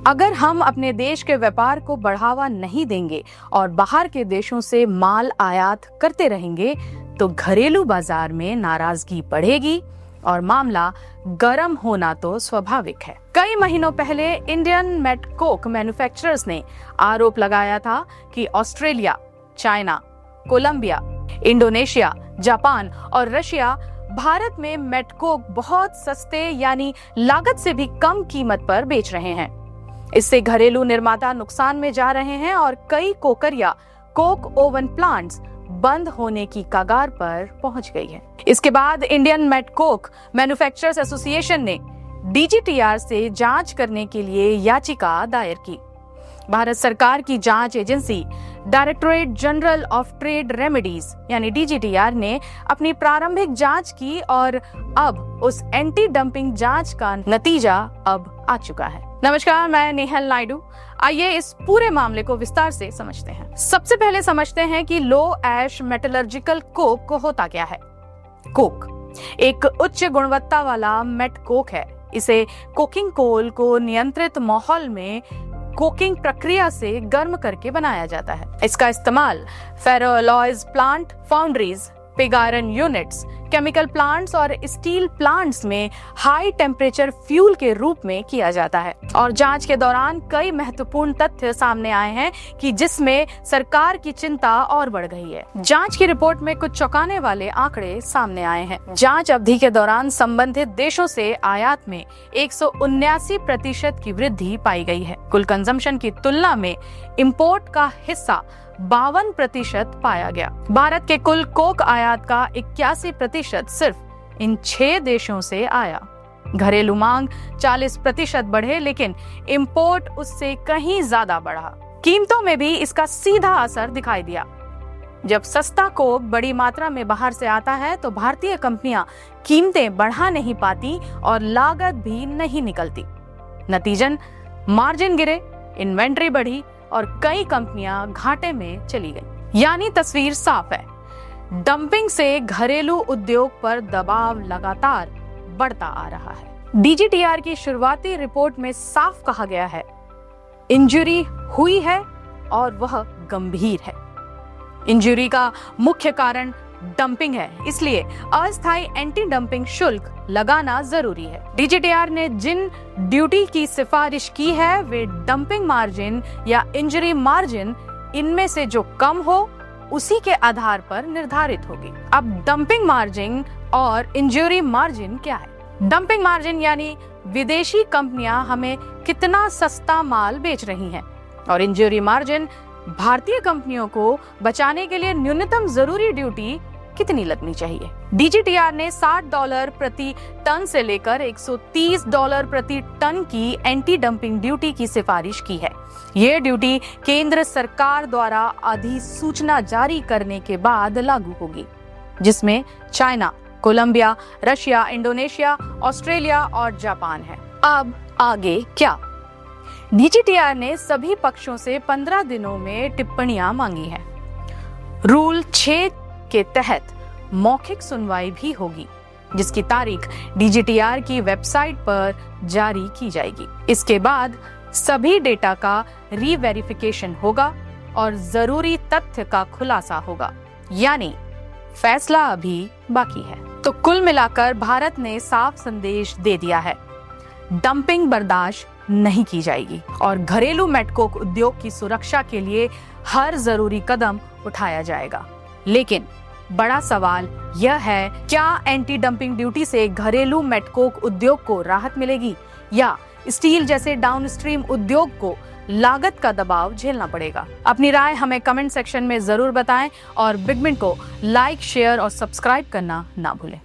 अगर हम अपने देश के व्यापार को बढ़ावा नहीं देंगे और बाहर के देशों से माल आयात करते रहेंगे तो घरेलू बाजार में नाराजगी बढ़ेगी और मामला गर्म होना तो स्वाभाविक है। कई महीनों पहले इंडियन मेट कोक मैन्युफैक्चरर्स ने आरोप लगाया था कि Australia, China, Colombia, Indonesia, Japan और रशिया भारत में मेट कोक बहुत सस्ते यानी लागत से भी कम कीमत पर बेच रहे हैं। इससे घरेलू निर्माता नुकसान में जा रहे हैं और कई कोकरिया कोक ओवन प्लांट्स बंद होने की कगार पर पहुंच गई है। इसके बाद Indian met coke manufacturers association ने डीजीटीआर से जांच करने के लिए याचिका दायर की। भारत सरकार की जांच agency directorate general of trade remedies यानी डीजीटीआर ने अपनी प्रारंभिक जांच की और अब उस एंटी डंपिंग जांच का नतीजा अब आ चुका है। नमस्कार, मैं नेहल नायडू। आइए इस पूरे मामले को विस्तार से समझते हैं। सबसे पहले समझते हैं कि लो ऐश मेटलर्जिकल कोक को होता क्या है। कोक एक उच्च गुणवत्ता वाला मेट कोक है। इसे कोकिंग कोल को नियंत्रित माहौल में कोकिंग प्रक्रिया से गर्म करके बनाया जाता है। इसका इस्तेमाल ferroalloys plant, foundries, pig iron units, chemical plants और स्टील प्लांट्स में हाई टेम्परेचर फ्यूल के रूप में किया जाता है। और जांच के दौरान कई महत्वपूर्ण तथ्य सामने आए हैं कि जिसमें सरकार की चिंता और बढ़ गई है। जांच की रिपोर्ट में कुछ चौंकाने वाले आंकड़े सामने आए हैं। जांच अवधि के दौरान संबंधित देशों से आयात में 179% की वृद्धि पाई गई है। कुल कंजम्पशन की तुलना में इंपोर्ट का हिस्सा 52% पाया गया। भारत के कुल कोक आयात का 81% सिर्फ इन 6 देशों से आया। घरेलू मांग 40% बढ़े, लेकिन इंपोर्ट उससे कहीं ज्यादा बढ़ा। कीमतों में भी इसका सीधा असर दिखाई दिया। जब सस्ता कोक बड़ी मात्रा में बाहर से आता है तो भारतीय कंपनियां कीमतें बढ़ा नहीं पाती और लागत भी नहीं निकलती। नतीजन मार्जिन गिरे, इन्वेंट्री बढ़ी और कई कंपनियां घाटे में चली गईं। यानी तस्वीर साफ है, डंपिंग से घरेलू उद्योग पर दबाव लगातार बढ़ता आ रहा है। डीजीटीआर की शुरुआती रिपोर्ट में साफ कहा गया है, इंजरी हुई है और वह गंभीर है। इंजरी का मुख्य कारण डंपिंग है, इसलिए अस्थायी एंटी डंपिंग शुल्क लगाना जरूरी है। डीजीटीआर ने जिन ड्यूटी की सिफारिश की है वे डंपिंग मार्जिन या इंजरी मार्जिन, इनमें से जो कम हो उसी के आधार पर निर्धारित होगी। अब डंपिंग मार्जिन और इंजरी मार्जिन क्या है? डंपिंग मार्जिन यानी विदेशी कंपनियां हमें कितना सस्ता माल बेच रही हैं, और इंजरी मार्जिन भारतीय कंपनियों को बचाने के लिए न्यूनतम जरूरी ड्यूटी कितनी लगनी चाहिए। डीजीटीआर ने $60 प्रति टन से लेकर $130 प्रति टन की एंटी डंपिंग ड्यूटी की सिफारिश की है। ये ड्यूटी केंद्र सरकार द्वारा अधिसूचना जारी करने के बाद लागू होगी, जिसमें China, Colombia, Russia, Indonesia, Australia और जापान है। अब आगे क्या? डीजीटीआर ने सभी पक्षों से 15 दिनों में टिप्पणियां मांगी हैं। रूल 6 के तहत मौखिक सुनवाई भी होगी, जिसकी तारीख डीजीटीआर की वेबसाइट पर जारी की जाएगी। इसके बाद सभी डेटा का रीवेरिफिकेशन होगा और जरूरी तथ्य का खुलासा होगा, यानी फैसला अभी बाकी है। तो कुल मिलाकर भारत ने साफ संदेश दे दिया है, डंपिंग बर्दाश्त नहीं की जाएगी और घरेलू मेट कोक उद्योग की सुरक्षा के लिए हर जरूरी कदम उठाया जाएगा। लेकिन बड़ा सवाल यह है, क्या एंटी डंपिंग ड्यूटी से घरेलू मेट कोक उद्योग को राहत मिलेगी या स्टील जैसे डाउनस्ट्रीम उद्योग को लागत का दबाव झेलना पड़ेगा? अपनी राय हमें कमेंट सेक्शन में जरूर बताएं और बिगमिनट को लाइक, शेयर और सब्सक्राइब करना ना भूलें।